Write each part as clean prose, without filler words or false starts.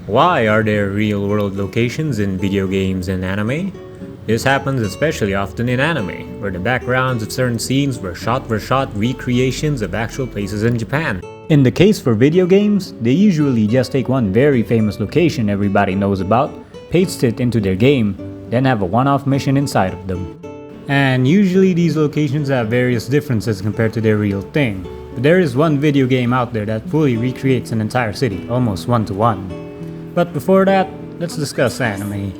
Why are there real-world locations in video games and anime? This happens especially often in anime, where the backgrounds of certain scenes were shot-for-shot recreations of actual places in Japan. In the case for video games, they usually just take one very famous location everybody knows about, paste it into their game, then have a one-off mission inside of them. And usually these locations have various differences compared to their real thing. But there is one video game out there that fully recreates an entire city, almost one-to-one. But before that, let's discuss anime.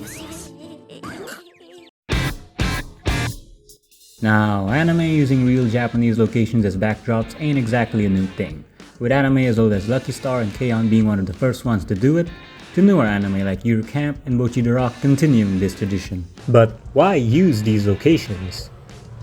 Now, anime using real Japanese locations as backdrops ain't exactly a new thing, with anime as old as Lucky Star and K-On! Being one of the first ones to do it, to newer anime like Yuru Camp and Bocchi the Rock continuing this tradition. But why use these locations?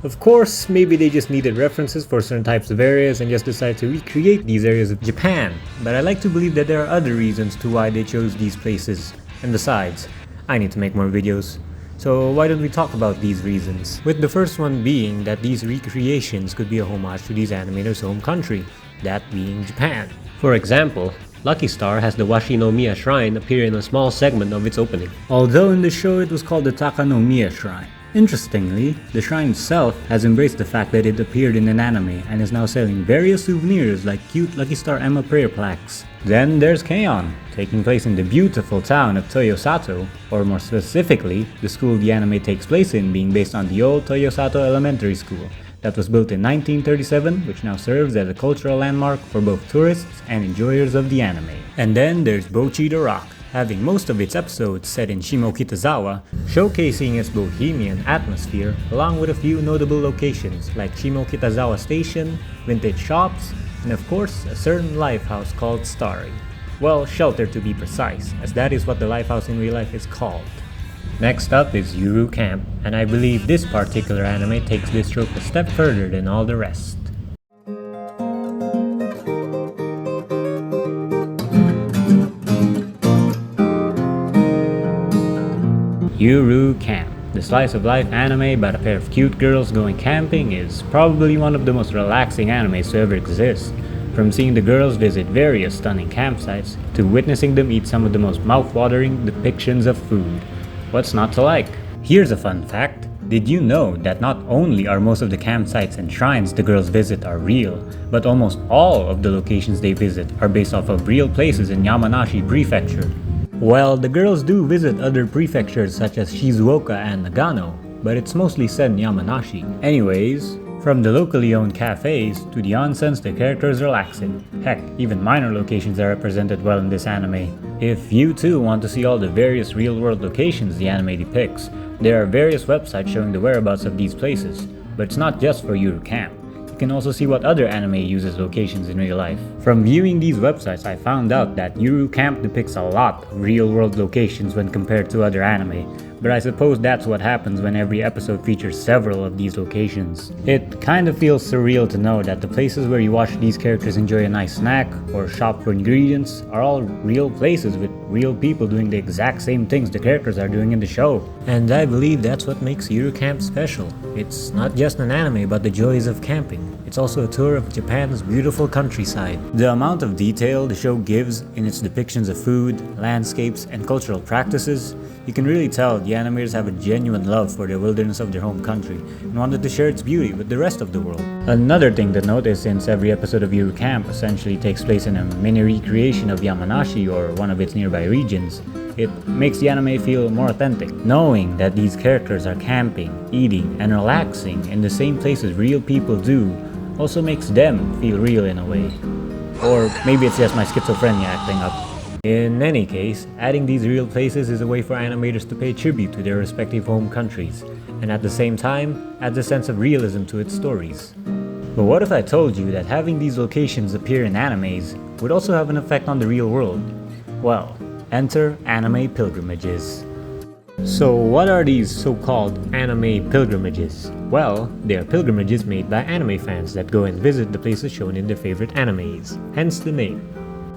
Of course, maybe they just needed references for certain types of areas and just decided to recreate these areas of Japan, but I like to believe that there are other reasons to why they chose these places. And besides, I need to make more videos. So why don't we talk about these reasons? With the first one being that these recreations could be a homage to these animators' home country, that being Japan. For example, Lucky Star has the Washinomiya Shrine appear in a small segment of its opening. Although in the show it was called the Takanomiya Shrine. Interestingly, the shrine itself has embraced the fact that it appeared in an anime and is now selling various souvenirs like cute Lucky Star Emma prayer plaques. Then there's K-On!, taking place in the beautiful town of Toyosato, or more specifically, the school the anime takes place in being based on the old Toyosato Elementary School that was built in 1937, which now serves as a cultural landmark for both tourists and enjoyers of the anime. And then there's Bocchi the Rock, having most of its episodes set in Shimokitazawa, showcasing its bohemian atmosphere along with a few notable locations like Shimokitazawa Station, vintage shops, and of course a certain lifehouse called Starry. Well, shelter to be precise, as that is what the lifehouse in real life is called. Next up is Yuru Camp, and I believe this particular anime takes this trope a step further than all the rest. Yuru Camp. The slice of life anime about a pair of cute girls going camping is probably one of the most relaxing animes to ever exist. From seeing the girls visit various stunning campsites, to witnessing them eat some of the most mouth-watering depictions of food. What's not to like? Here's a fun fact. Did you know that not only are most of the campsites and shrines the girls visit are real, but almost all of the locations they visit are based off of real places in Yamanashi Prefecture? Well, the girls do visit other prefectures such as Shizuoka and Nagano, but it's mostly set in Yamanashi. Anyways, from the locally owned cafes to the onsens the characters relax in. Heck, even minor locations are represented well in this anime. If you too want to see all the various real-world locations the anime depicts, there are various websites showing the whereabouts of these places. But it's not just for Yuru Camp. You can also see what other anime uses locations in real life. From viewing these websites, I found out that Yuru Camp depicts a lot of real-world locations when compared to other anime, but I suppose that's what happens when every episode features several of these locations. It kind of feels surreal to know that the places where you watch these characters enjoy a nice snack or shop for ingredients are all real places with real people doing the exact same things the characters are doing in the show. And I believe that's what makes Yuru Camp special. It's not just an anime about the joys of camping. It's also a tour of Japan's beautiful countryside. The amount of detail the show gives in its depictions of food, landscapes, and cultural practices, you can really tell the animators have a genuine love for the wilderness of their home country and wanted to share its beauty with the rest of the world. Another thing to note is since every episode of Yuru Camp essentially takes place in a mini recreation of Yamanashi or one of its nearby regions, it makes the anime feel more authentic. Knowing that these characters are camping, eating, and relaxing in the same places real people do also makes them feel real in a way. Or maybe it's just my schizophrenia acting up. In any case, adding these real places is a way for animators to pay tribute to their respective home countries, and at the same time, adds a sense of realism to its stories. But what if I told you that having these locations appear in animes would also have an effect on the real world? Well, enter AnimePilgrimages. So what are these so-called anime pilgrimages? Well, they are pilgrimages made by anime fans that go and visit the places shown in their favorite animes, hence the name.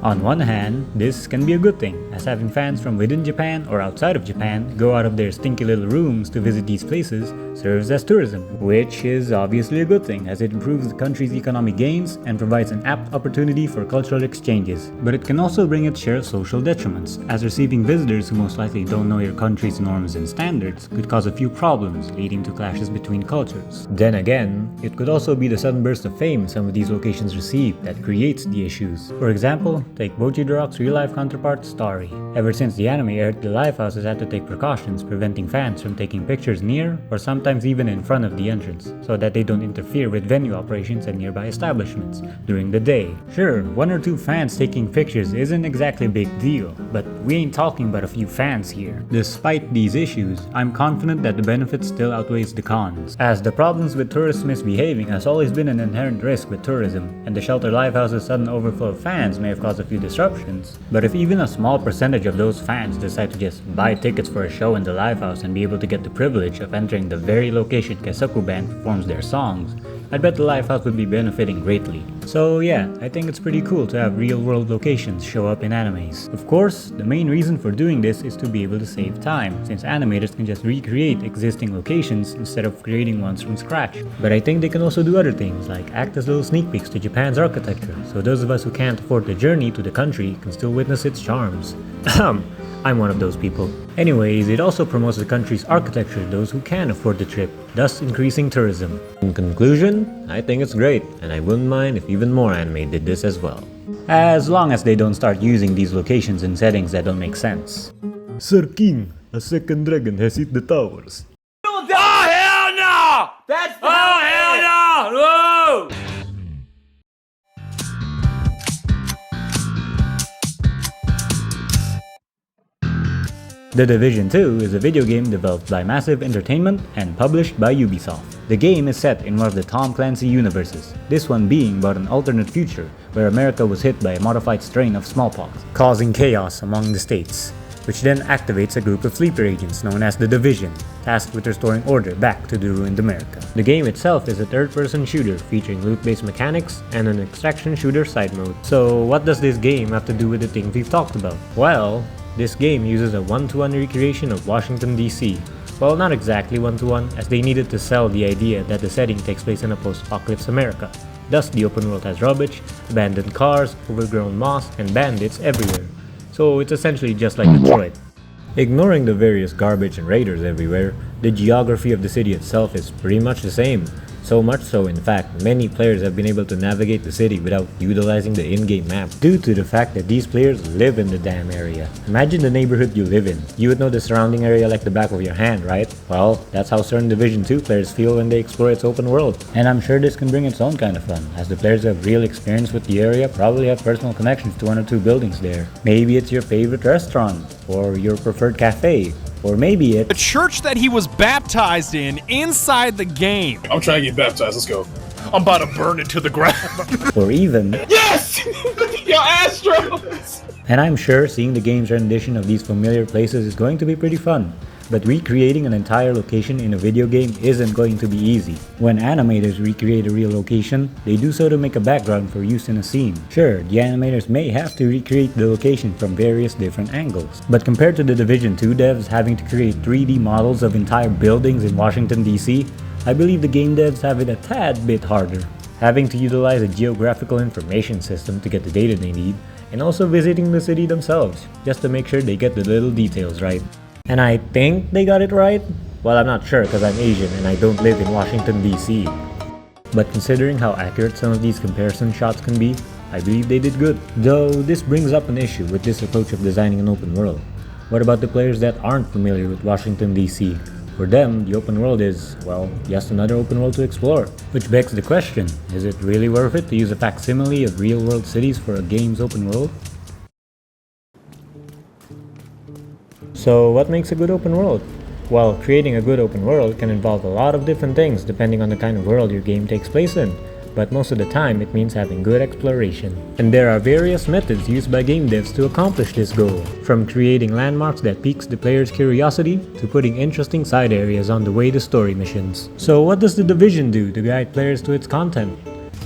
On one hand, this can be a good thing, as having fans from within Japan or outside of Japan go out of their stinky little rooms to visit these places serves as tourism, which is obviously a good thing as it improves the country's economic gains and provides an apt opportunity for cultural exchanges. But it can also bring its share of social detriments, as receiving visitors who most likely don't know your country's norms and standards could cause a few problems, leading to clashes between cultures. Then again, it could also be the sudden burst of fame some of these locations receive that creates the issues. For example, take Bochi the Rock's real-life counterpart, Starry. Ever since the anime aired, the Lifehouse has had to take precautions preventing fans from taking pictures near or sometimes even in front of the entrance, so that they don't interfere with venue operations and nearby establishments during the day. Sure, one or two fans taking pictures isn't exactly a big deal, but we ain't talking about a few fans here. Despite these issues, I'm confident that the benefits still outweighs the cons, as the problems with tourists misbehaving has always been an inherent risk with tourism, and the Shelter Lifehouse's sudden overflow of fans may have caused a few disruptions. But if even a small percentage of those fans decide to just buy tickets for a show in the Lifehouse and be able to get the privilege of entering the very location Kesaku band performs their songs, I'd bet the Lifehouse would be benefiting greatly. So yeah, I think it's pretty cool to have real-world locations show up in animes. Of course, the main reason for doing this is to be able to save time, since animators can just recreate existing locations instead of creating ones from scratch. But I think they can also do other things, like act as little sneak peeks to Japan's architecture, so those of us who can't afford the journey to the country can still witness its charms. I'm one of those people. Anyways, it also promotes the country's architecture to those who can afford the trip, thus increasing tourism. In conclusion, I think it's great, and I wouldn't mind if even more anime did this as well. As long as they don't start using these locations in settings that don't make sense. Sir King, a second dragon has hit the towers. Oh hell no! That's hell no! Whoa! The Division 2 is a video game developed by Massive Entertainment and published by Ubisoft. The game is set in one of the Tom Clancy universes, this one being about an alternate future where America was hit by a modified strain of smallpox, causing chaos among the states, which then activates a group of sleeper agents known as the Division, tasked with restoring order back to the ruined America. The game itself is a third-person shooter featuring loot-based mechanics and an extraction shooter side mode. So what does this game have to do with the things we've talked about? Well, this game uses a one-to-one recreation of Washington, D.C. Well, not exactly one-to-one, as they needed to sell the idea that the setting takes place in a post-apocalypse America. Thus, the open world has rubbish, abandoned cars, overgrown moss, and bandits everywhere. So it's essentially just like Detroit. Ignoring the various garbage and raiders everywhere, the geography of the city itself is pretty much the same. So much so, in fact, many players have been able to navigate the city without utilizing the in-game map due to the fact that these players live in the damn area. Imagine the neighborhood you live in. You would know the surrounding area like the back of your hand, right? Well, that's how certain Division 2 players feel when they explore its open world. And I'm sure this can bring its own kind of fun, as the players who have real experience with the area probably have personal connections to one or two buildings there. Maybe it's your favorite restaurant, or your preferred cafe, or maybe it's the church that he was baptized in inside the game. I'm trying to get baptized, let's go. I'm about to burn it to the ground. or even Yes! Yo, Astros! And I'm sure seeing the game's rendition of these familiar places is going to be pretty fun. But recreating an entire location in a video game isn't going to be easy. When animators recreate a real location, they do so to make a background for use in a scene. Sure, the animators may have to recreate the location from various different angles. But compared to the Division 2 devs having to create 3D models of entire buildings in Washington, D.C., I believe the game devs have it a tad bit harder. Having to utilize a geographical information system to get the data they need, and also visiting the city themselves, just to make sure they get the little details right. And I think they got it right? Well, I'm not sure because I'm Asian and I don't live in Washington, D.C. But considering how accurate some of these comparison shots can be, I believe they did good. Though this brings up an issue with this approach of designing an open world. What about the players that aren't familiar with Washington, D.C.? For them, the open world is, well, just another open world to explore. Which begs the question, is it really worth it to use a facsimile of real-world cities for a game's open world? So what makes a good open world? Well, creating a good open world can involve a lot of different things depending on the kind of world your game takes place in, but most of the time it means having good exploration. And there are various methods used by game devs to accomplish this goal, from creating landmarks that piques the player's curiosity to putting interesting side areas on the way to story missions. So what does the Division do to guide players to its content?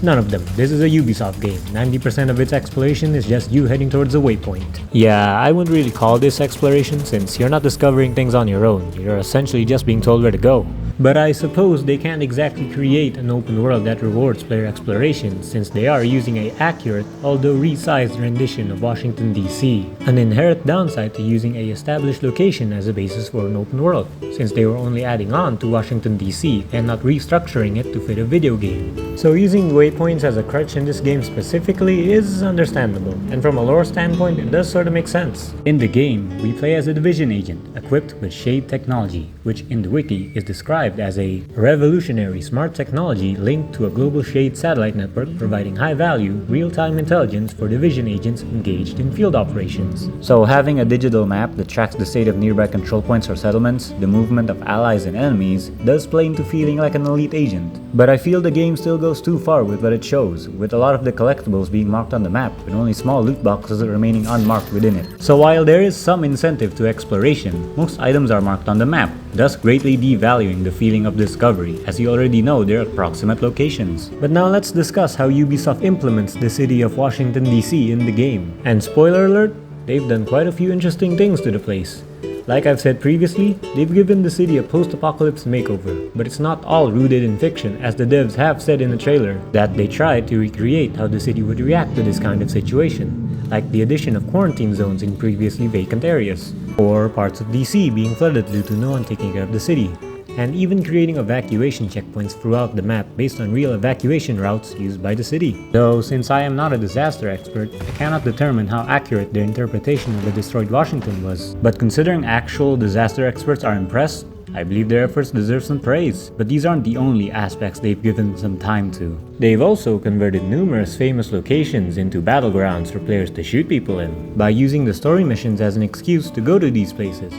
None of them. This is a Ubisoft game. 90% of its exploration is just you heading towards a waypoint. Yeah, I wouldn't really call this exploration since you're not discovering things on your own. You're essentially just being told where to go. But I suppose they can't exactly create an open world that rewards player exploration since they are using a accurate, although resized rendition of Washington DC. An inherent downside to using a established location as a basis for an open world, since they were only adding on to Washington DC and not restructuring it to fit a video game. So using waypoints as a crutch in this game specifically is understandable, and from a lore standpoint it does sort of make sense. In the game, we play as a division agent equipped with shade technology, which in the wiki is described as a revolutionary smart technology linked to a global shade satellite network providing high-value, real-time intelligence for division agents engaged in field operations. So having a digital map that tracks the state of nearby control points or settlements, the movement of allies and enemies, does play into feeling like an elite agent. But I feel the game still goes too far with what it shows, with a lot of the collectibles being marked on the map and only small loot boxes remaining unmarked within it. So while there is some incentive to exploration, most items are marked on the map, thus greatly devaluing the feeling of discovery, as you already know their approximate locations. But now let's discuss how Ubisoft implements the city of Washington DC in the game. And spoiler alert, they've done quite a few interesting things to the place. Like I've said previously, they've given the city a post-apocalypse makeover, but it's not all rooted in fiction, as the devs have said in the trailer that they tried to recreate how the city would react to this kind of situation, like the addition of quarantine zones in previously vacant areas, or parts of DC being flooded due to no one taking care of the city, and even creating evacuation checkpoints throughout the map based on real evacuation routes used by the city. Though since I am not a disaster expert, I cannot determine how accurate their interpretation of the destroyed Washington was. But considering actual disaster experts are impressed, I believe their efforts deserve some praise. But these aren't the only aspects they've given some time to. They've also converted numerous famous locations into battlegrounds for players to shoot people in, by using the story missions as an excuse to go to these places.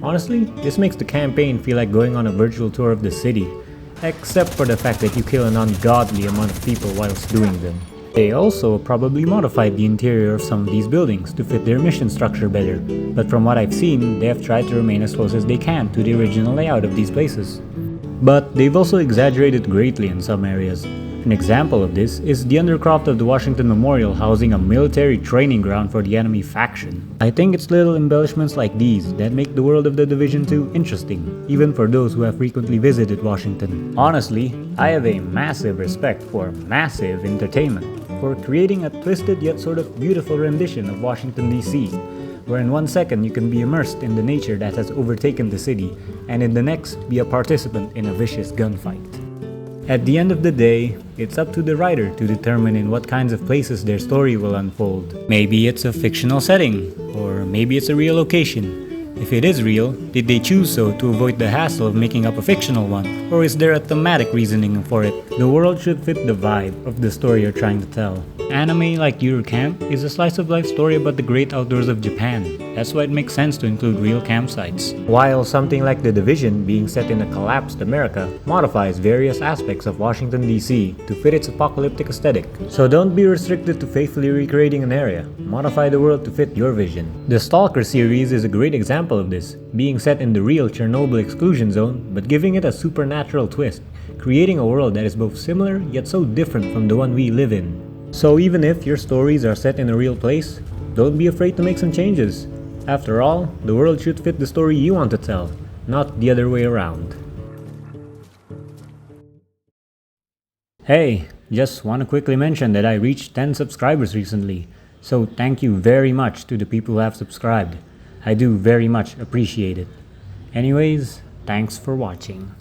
Honestly, this makes the campaign feel like going on a virtual tour of the city, except for the fact that you kill an ungodly amount of people whilst doing them. They also probably modified the interior of some of these buildings to fit their mission structure better, but from what I've seen, they have tried to remain as close as they can to the original layout of these places. But they've also exaggerated greatly in some areas. An example of this is the undercroft of the Washington Memorial housing a military training ground for the enemy faction. I think it's little embellishments like these that make the world of The Division 2 interesting, even for those who have frequently visited Washington. Honestly, I have a massive respect for massive entertainment, for creating a twisted yet sort of beautiful rendition of Washington DC, where in 1 second you can be immersed in the nature that has overtaken the city, and in the next be a participant in a vicious gunfight. At the end of the day, it's up to the writer to determine in what kinds of places their story will unfold. Maybe it's a fictional setting, or maybe it's a real location. If it is real, did they choose so to avoid the hassle of making up a fictional one? Or is there a thematic reasoning for it? The world should fit the vibe of the story you're trying to tell. Anime like Yuru Camp is a slice of life story about the great outdoors of Japan. That's why it makes sense to include real campsites. While something like The Division, being set in a collapsed America, modifies various aspects of Washington DC to fit its apocalyptic aesthetic. So don't be restricted to faithfully recreating an area. Modify the world to fit your vision. The Stalker series is a great example of this, being set in the real Chernobyl exclusion zone, but giving it a supernatural twist, creating a world that is both similar yet so different from the one we live in. So even if your stories are set in a real place, don't be afraid to make some changes. After all, the world should fit the story you want to tell, not the other way around. Hey, just want to quickly mention that I reached 10 subscribers recently, so thank you very much to the people who have subscribed. I do very much appreciate it. Anyways, thanks for watching.